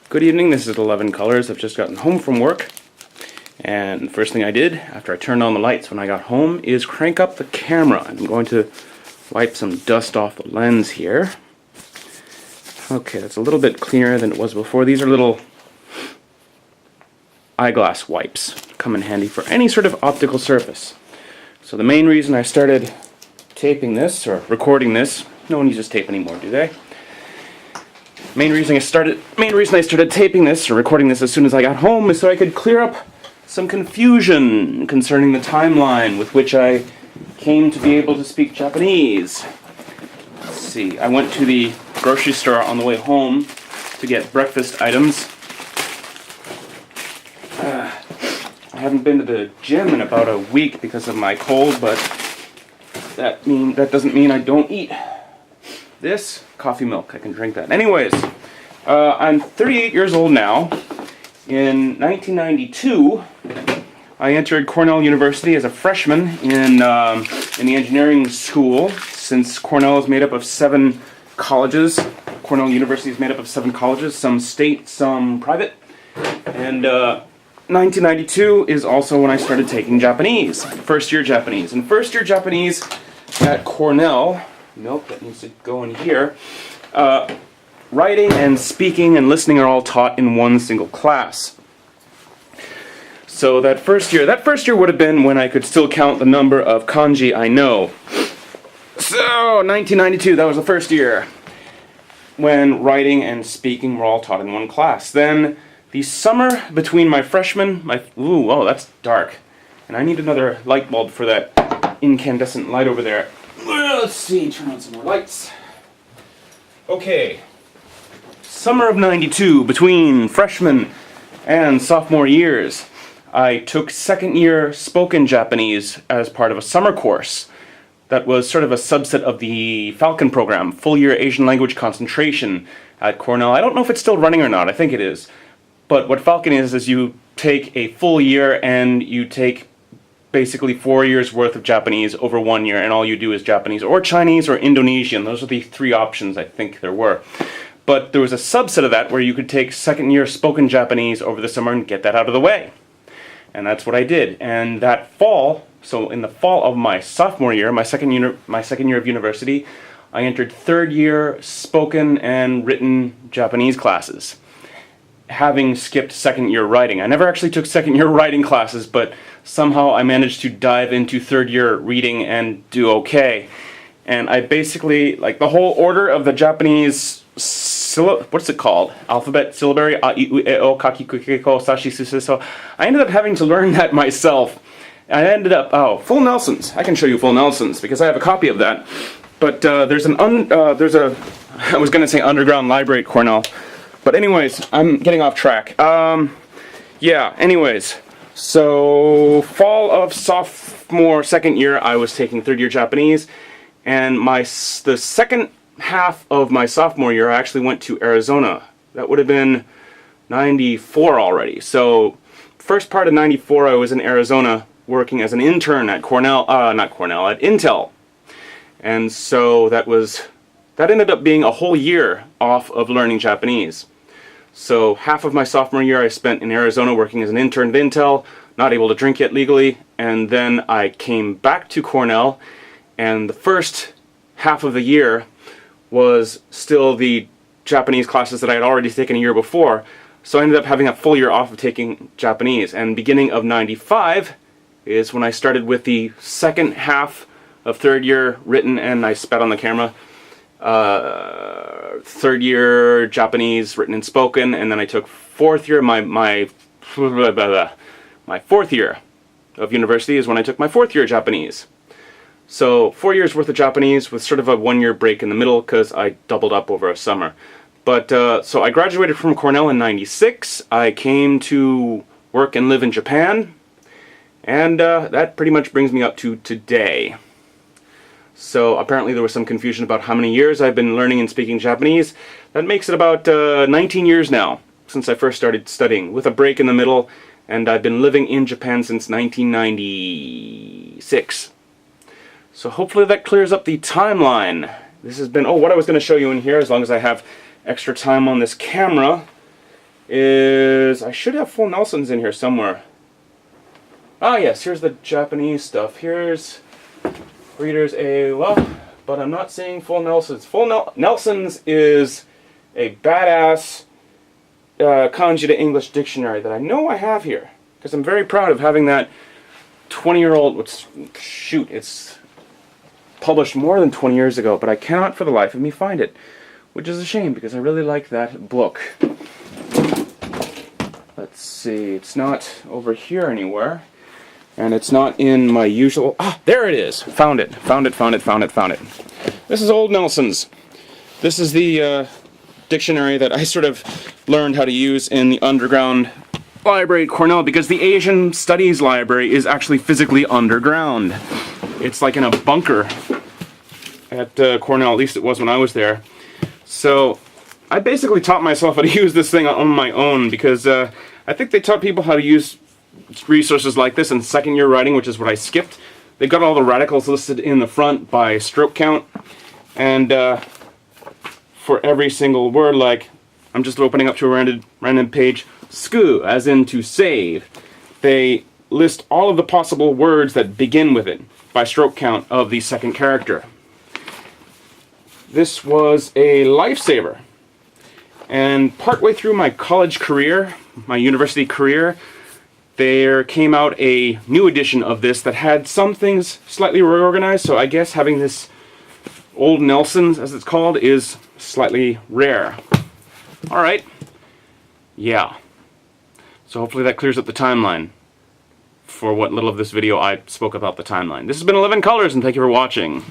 Good evening, this is 11 Colors. I've just gotten home from work, and the first thing I did after I turned on the lights when I got home is crank up the camera. I'm going to wipe some dust off the lens here. Okay, that's a little bit clearer than it was before. These are little eyeglass wipes. Come in handy for any sort of optical surface. So the main reason I started taping this, or recording this, no one uses tape anymore, do they? Main reason I started taping this or recording this as soon as I got home is so I could clear up some confusion concerning the timeline with which I came to be able to speak Japanese. Let's see, I went to the grocery store on the way home to get breakfast items. I haven't been to the gym in about a week because of my cold, but that doesn't mean I don't eat. This coffee milk, I can drink that. Anyways, I'm 38 years old now. In 1992, I entered Cornell University as a freshman in the engineering school. Since Cornell is made up of 7 colleges, Cornell University is made up of 7 colleges, some state, some private. And 1992 is also when I started taking Japanese, first year Japanese. And first year Japanese at Cornell, milk that needs to go in here, writing and speaking and listening are all taught in one single class. So that first year would have been when I could still count the number of kanji I know. So 1992, that was the first year when writing and speaking were all taught in one class. Then the summer between my freshman, oh, that's dark, and I need another light bulb for that incandescent light over there. Let's see, turn on some more lights. Okay, summer of 92, between freshman and sophomore years, I took second year spoken Japanese as part of a summer course that was sort of a subset of the Falcon program, full year Asian language concentration at Cornell. I don't know if it's still running or not, I think it is. But what Falcon is you take a full year and you take basically 4 years worth of Japanese over 1 year, and all you do is Japanese or Chinese or Indonesian. Those are the 3 options I think there were. But there was a subset of that where you could take second year spoken Japanese over the summer and get that out of the way. And that's what I did. And that fall, so in the fall of my sophomore year, my second year of university, I entered third year spoken and written Japanese classes, having skipped second year writing. I never actually took second year writing classes, but somehow I managed to dive into third year reading and do okay. And I basically, like the whole order of the Japanese, what's it called? Alphabet, syllabary, a, I, U, E, O, kaki, kukiko, sashi, suseso. I ended up having to learn that myself. I ended up, full Nelsons. I can show you full Nelsons because I have a copy of that. But I was going to say underground library at Cornell. But anyways, I'm getting off track. Yeah, anyways. So, fall of second year, I was taking third year Japanese. And the second half of my sophomore year, I actually went to Arizona. That would have been 94 already. So, first part of 94, I was in Arizona working as an intern at at Intel. And so that ended up being a whole year off of learning Japanese. So half of my sophomore year I spent in Arizona working as an intern at Intel, not able to drink yet legally, and then I came back to Cornell, and the first half of the year was still the Japanese classes that I had already taken a year before, so I ended up having a full year off of taking Japanese. And beginning of 95 is when I started with the second half of third year written, and I spat on the camera, third year Japanese written and spoken, and then I took fourth year, my fourth year of university is when I took my fourth year Japanese. So 4 years worth of Japanese with sort of a 1 year break in the middle because I doubled up over a summer. But so I graduated from Cornell in 96. I came to work and live in Japan, and that pretty much brings me up to today. So apparently there was some confusion about how many years I've been learning and speaking Japanese. That makes it about 19 years now since I first started studying, with a break in the middle, and I've been living in Japan since 1996. So hopefully that clears up the timeline. This has been, what I was going to show you in here, as long as I have extra time on this camera, is... I should have full Nelsons in here somewhere. Ah yes, here's the Japanese stuff. Here's Reader's Ayla, but I'm not seeing full Nelsons. Nelsons is a badass kanji to English dictionary that I know I have here, because I'm very proud of having that 20-year-old, shoot, it's published more than 20 years ago, but I cannot for the life of me find it, which is a shame because I really like that book. Let's see, it's not over here anywhere, and it's not in my usual... Ah, there it is! Found it. Found it. This is Old Nelson's. This is the dictionary that I sort of learned how to use in the underground library at Cornell, because the Asian Studies Library is actually physically underground. It's like in a bunker at Cornell, at least it was when I was there. So I basically taught myself how to use this thing on my own, because I think they taught people how to use resources like this in second-year writing, which is what I skipped. They've got all the radicals listed in the front by stroke count, and for every single word, like, I'm just opening up to a random page, sku, as in to save. They list all of the possible words that begin with it by stroke count of the second character. This was a lifesaver. And partway through my college career, my university career, there came out a new edition of this that had some things slightly reorganized, so I guess having this Old Nelson's, as it's called, is slightly rare. Alright. Yeah. So hopefully that clears up the timeline for what little of this video I spoke about the timeline. This has been 11 Colors, and thank you for watching.